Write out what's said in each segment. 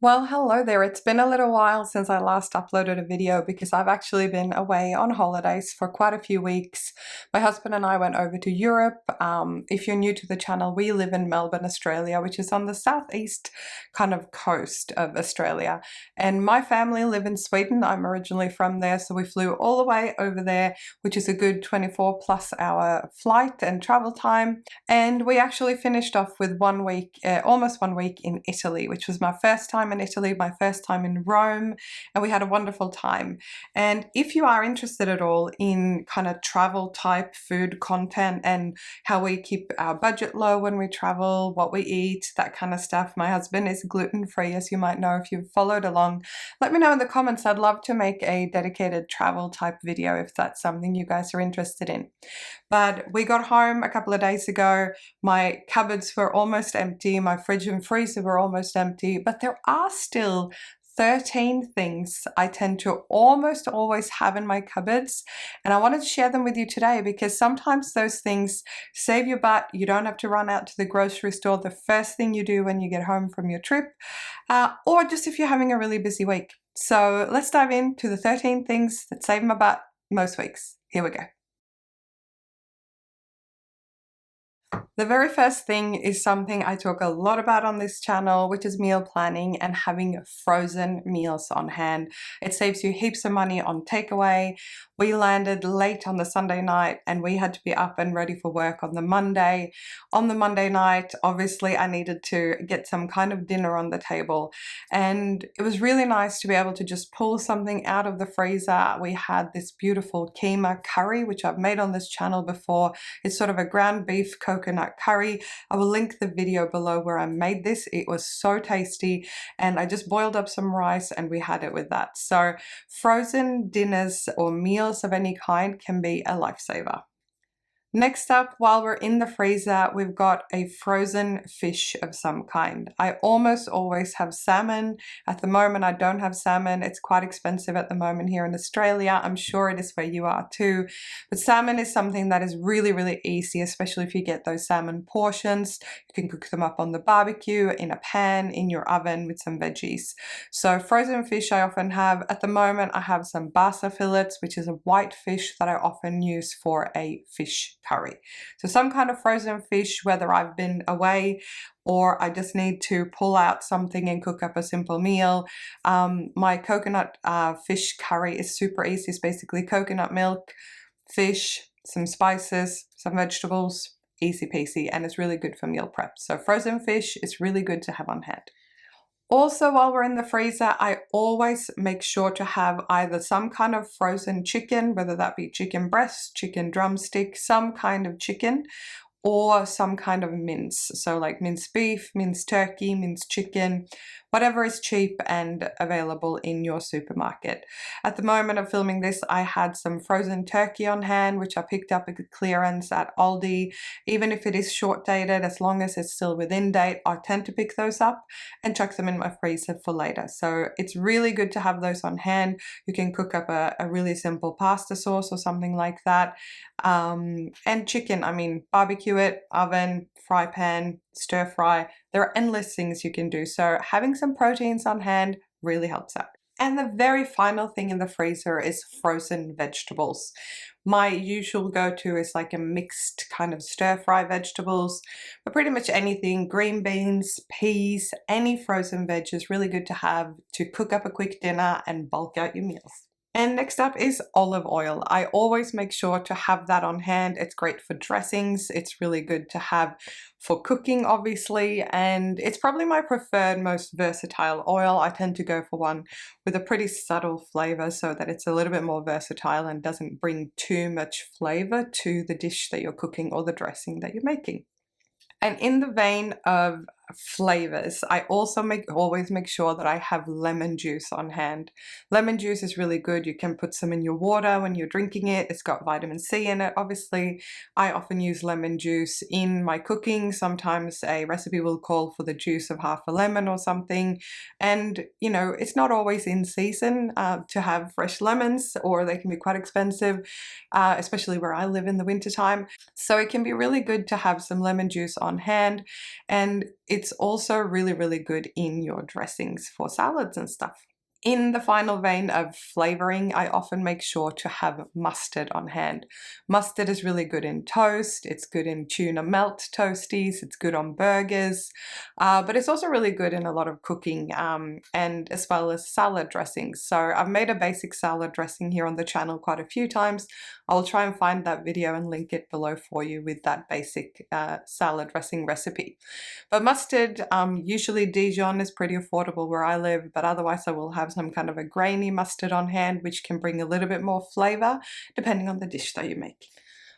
Well, hello there. It's been a little while since I last uploaded a video because I've actually been away on holidays for quite a few weeks. My husband and I went over to Europe. If you're new to the channel, we live in Melbourne, Australia, which is on the southeast kind of coast of Australia. And my family live in Sweden. I'm originally from there, so we flew all the way over there, which is a good 24 plus hour flight and travel time. And we actually finished off with 1 week, almost 1 week in Italy, which was my first time in Italy, my first time in Rome, and we had a wonderful time. And if you are interested at all in kind of travel type food content and how we keep our budget low when we travel, what we eat, that kind of stuff, my husband is gluten-free, as you might know if you've followed along. Let me know in the comments. I'd love to make a dedicated travel type video if that's something you guys are interested in. But we got home a couple of days ago. My cupboards were almost empty. My fridge and freezer were almost empty, but there are still 13 things I tend to almost always have in my cupboards, and I wanted to share them with you today because sometimes those things save your butt. You don't have to run out to the grocery store the first thing you do when you get home from your trip, or just if you're having a really busy week. So let's dive into the 13 things that save my butt most weeks. Here we go. The very first thing is something I talk a lot about on this channel, which is meal planning and having frozen meals on hand. It saves you heaps of money on takeaway. We landed late on the Sunday night and we had to be up and ready for work on the Monday. On the Monday night, obviously I needed to get some kind of dinner on the table, and it was really nice to be able to just pull something out of the freezer. We had this beautiful keema curry, which I've made on this channel before. It's sort of a ground beef coconut curry. I will link the video below where I made this. It was so tasty, and I just boiled up some rice and we had it with that. So frozen dinners or meals of any kind can be a lifesaver. Next up, while we're in the freezer, we've got a frozen fish of some kind. I almost always have salmon. At the moment, I don't have salmon. It's quite expensive at the moment here in Australia. I'm sure it is where you are too. But salmon is something that is really, really easy, especially if you get those salmon portions. You can cook them up on the barbecue, in a pan, in your oven with some veggies. So frozen fish I often have. At the moment, I have some basa fillets, which is a white fish that I often use for a fish curry. So some kind of frozen fish, whether I've been away or I just need to pull out something and cook up a simple meal. My coconut fish curry is super easy. It's basically coconut milk, fish, some spices, some vegetables, easy peasy, and it's really good for meal prep. So frozen fish is really good to have on hand. Also, while we're in the freezer, I always make sure to have either some kind of frozen chicken, whether that be chicken breast, chicken drumstick, some kind of chicken, or some kind of mince. So like minced beef, minced turkey, minced chicken, whatever is cheap and available in your supermarket. At the moment of filming this, I had some frozen turkey on hand, which I picked up at clearance at Aldi. Even if it is short dated, as long as it's still within date, I tend to pick those up and chuck them in my freezer for later. So it's really good to have those on hand. You can cook up a really simple pasta sauce or something like that. And chicken, I mean, barbecue it, oven, fry pan, stir fry. There are endless things you can do. So having some proteins on hand really helps out. And the very final thing in the freezer is frozen vegetables. My usual go-to is like a mixed kind of stir-fry vegetables, but pretty much anything, green beans, peas, any frozen veg is really good to have to cook up a quick dinner and bulk out your meals. And next up is olive oil. I always make sure to have that on hand. It's great for dressings. It's really good to have for cooking, obviously, and it's probably my preferred, most versatile oil. I tend to go for one with a pretty subtle flavor so that it's a little bit more versatile and doesn't bring too much flavor to the dish that you're cooking or the dressing that you're making. And in the vein of flavors, I also always make sure that I have lemon juice on hand. Lemon juice is really good. You can put some in your water when you're drinking it. It's got vitamin C in it, obviously. I often use lemon juice in my cooking. Sometimes a recipe will call for the juice of half a lemon or something. And, you know, it's not always in season to have fresh lemons, or they can be quite expensive, especially where I live in the wintertime. So it can be really good to have some lemon juice on hand. And it's also really, really good in your dressings for salads and stuff. In the final vein of flavoring, I often make sure to have mustard on hand. Mustard is really good in toast, it's good in tuna melt toasties, it's good on burgers, but it's also really good in a lot of cooking and as well as salad dressings. So I've made a basic salad dressing here on the channel quite a few times. I'll try and find that video and link it below for you with that basic salad dressing recipe. But mustard, usually Dijon is pretty affordable where I live, but otherwise I will have some kind of a grainy mustard on hand, which can bring a little bit more flavor depending on the dish that you make.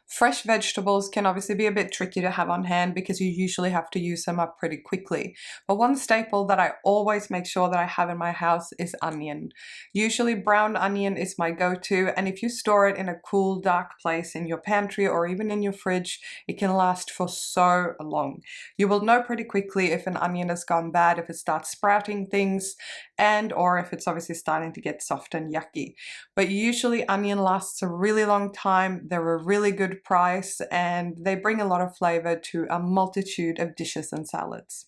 Fresh vegetables can obviously be a bit tricky to have on hand because you usually have to use them up pretty quickly. But one staple that I always make sure that I have in my house is onion. Usually brown onion is my go-to, and if you store it in a cool, dark place in your pantry or even in your fridge, it can last for so long. You will know pretty quickly if an onion has gone bad, if it starts sprouting things, and or if it's obviously starting to get soft and yucky. But usually onion lasts a really long time. They're a really good price and they bring a lot of flavor to a multitude of dishes and salads.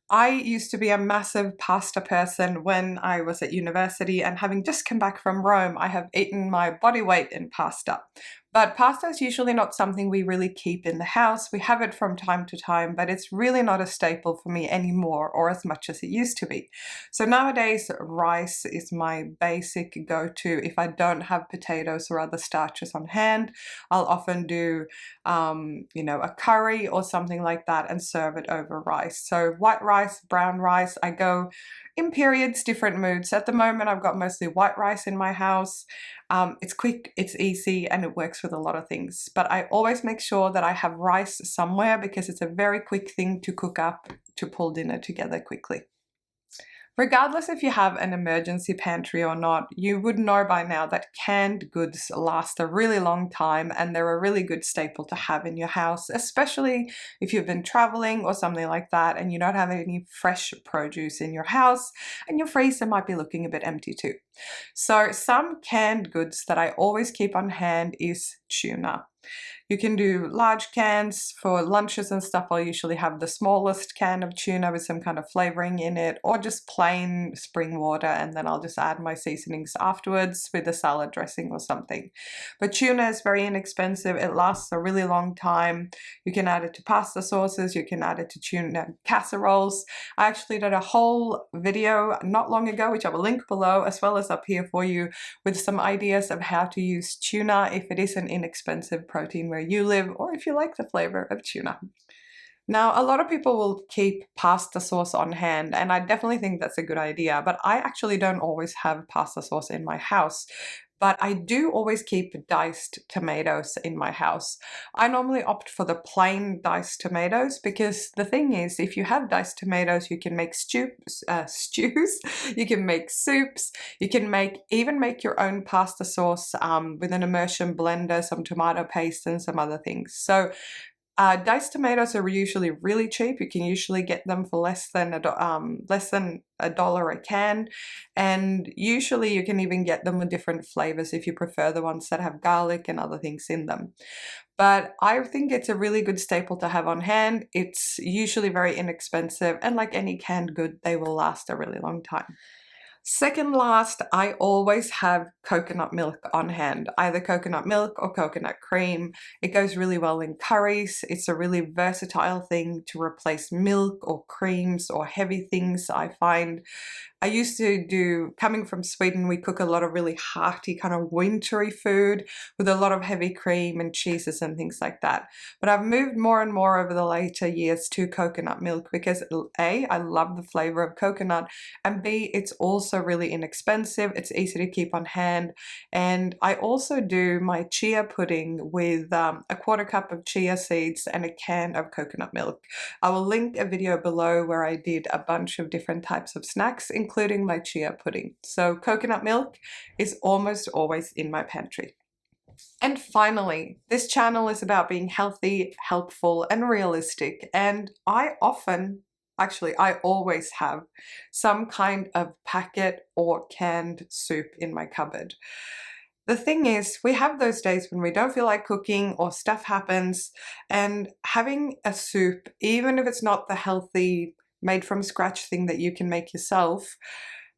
I used to be a massive pasta person when I was at university, and having just come back from Rome, I have eaten my body weight in pasta. But pasta is usually not something we really keep in the house. We have it from time to time, but it's really not a staple for me anymore, or as much as it used to be. So nowadays, rice is my basic go-to. If I don't have potatoes or other starches on hand, I'll often do, you know, a curry or something like that and serve it over rice. So white rice, brown rice, I go in periods, different moods. At the moment, I've got mostly white rice in my house. It's quick, it's easy, and it works with a lot of things. But I always make sure that I have rice somewhere because it's a very quick thing to cook up to pull dinner together quickly. Regardless if you have an emergency pantry or not, you would know by now that canned goods last a really long time and they're a really good staple to have in your house, especially if you've been traveling or something like that and you don't have any fresh produce in your house and your freezer might be looking a bit empty too. So some canned goods that I always keep on hand is tuna. You can do large cans for lunches and stuff. I'll usually have the smallest can of tuna with some kind of flavoring in it, or just plain spring water, and then I'll just add my seasonings afterwards with a salad dressing or something. But tuna is very inexpensive. It lasts a really long time. You can add it to pasta sauces. You can add it to tuna casseroles. I actually did a whole video not long ago, which I will link below as well as up here for you, with some ideas of how to use tuna if it is an inexpensive protein where you live, or if you like the flavor of tuna. Now, a lot of people will keep pasta sauce on hand, and I definitely think that's a good idea, but I actually don't always have pasta sauce in my house. But I do always keep diced tomatoes in my house. I normally opt for the plain diced tomatoes because the thing is, if you have diced tomatoes, you can make stews, you can make soups, you can even make your own pasta sauce with an immersion blender, some tomato paste and some other things. So diced tomatoes are usually really cheap. You can usually get them for less than $1 a can, and usually you can even get them with different flavors if you prefer the ones that have garlic and other things in them. But I think it's a really good staple to have on hand. It's usually very inexpensive, and like any canned good, they will last a really long time. Second last, I always have coconut milk on hand, either coconut milk or coconut cream. It goes really well in curries. It's a really versatile thing to replace milk or creams or heavy things, I find. I used to do, coming from Sweden, we cook a lot of really hearty kind of wintry food with a lot of heavy cream and cheeses and things like that. But I've moved more and more over the later years to coconut milk because A, I love the flavor of coconut, and B, it's also really inexpensive. It's easy to keep on hand. And I also do my chia pudding with a 1/4 cup of chia seeds and a can of coconut milk. I will link a video below where I did a bunch of different types of snacks, including my chia pudding. So coconut milk is almost always in my pantry. And finally, this channel is about being healthy, helpful, and realistic. And I always have some kind of packet or canned soup in my cupboard. The thing is, we have those days when we don't feel like cooking or stuff happens, and having a soup, even if it's not the healthy, made from scratch thing that you can make yourself,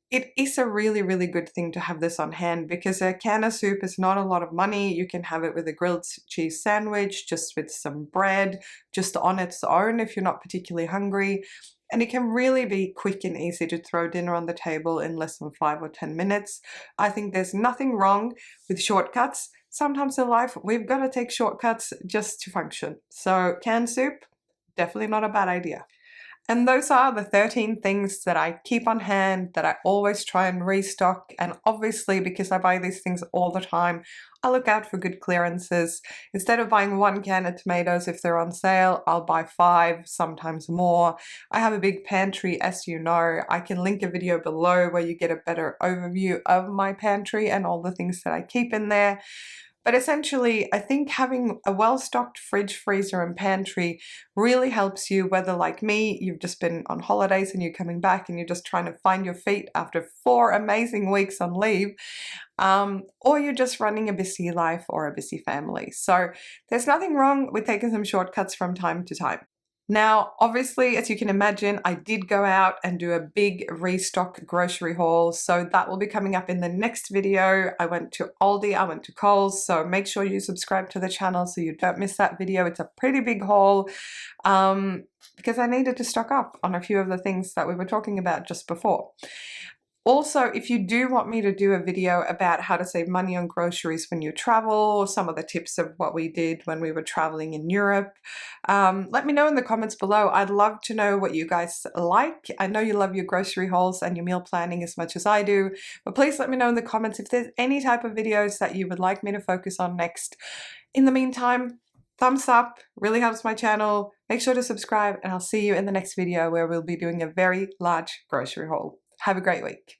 it is a really, really good thing to have this on hand, because a can of soup is not a lot of money. You can have it with a grilled cheese sandwich, just with some bread, just on its own if you're not particularly hungry. And it can really be quick and easy to throw dinner on the table in less than 5 or 10 minutes. I think there's nothing wrong with shortcuts. Sometimes in life, we've got to take shortcuts just to function. So canned soup, definitely not a bad idea. And those are the 13 things that I keep on hand, that I always try and restock. And obviously, because I buy these things all the time, I look out for good clearances. Instead of buying 1 can of tomatoes if they're on sale, I'll buy 5, sometimes more. I have a big pantry, as you know. I can link a video below where you get a better overview of my pantry and all the things that I keep in there. But essentially, I think having a well-stocked fridge, freezer, and pantry really helps you, whether like me, you've just been on holidays and you're coming back and you're just trying to find your feet after 4 amazing weeks on leave, or you're just running a busy life or a busy family. So there's nothing wrong with taking some shortcuts from time to time. Now, obviously, as you can imagine, I did go out and do a big restock grocery haul, so that will be coming up in the next video. I went to Aldi, I went to Coles, so make sure you subscribe to the channel so you don't miss that video. It's a pretty big haul because I needed to stock up on a few of the things that we were talking about just before. Also, if you do want me to do a video about how to save money on groceries when you travel, some of the tips of what we did when we were traveling in Europe, let me know in the comments below. I'd love to know what you guys like. I know you love your grocery hauls and your meal planning as much as I do, but please let me know in the comments if there's any type of videos that you would like me to focus on next. In the meantime, thumbs up, really helps my channel. Make sure to subscribe, and I'll see you in the next video where we'll be doing a very large grocery haul. Have a great week.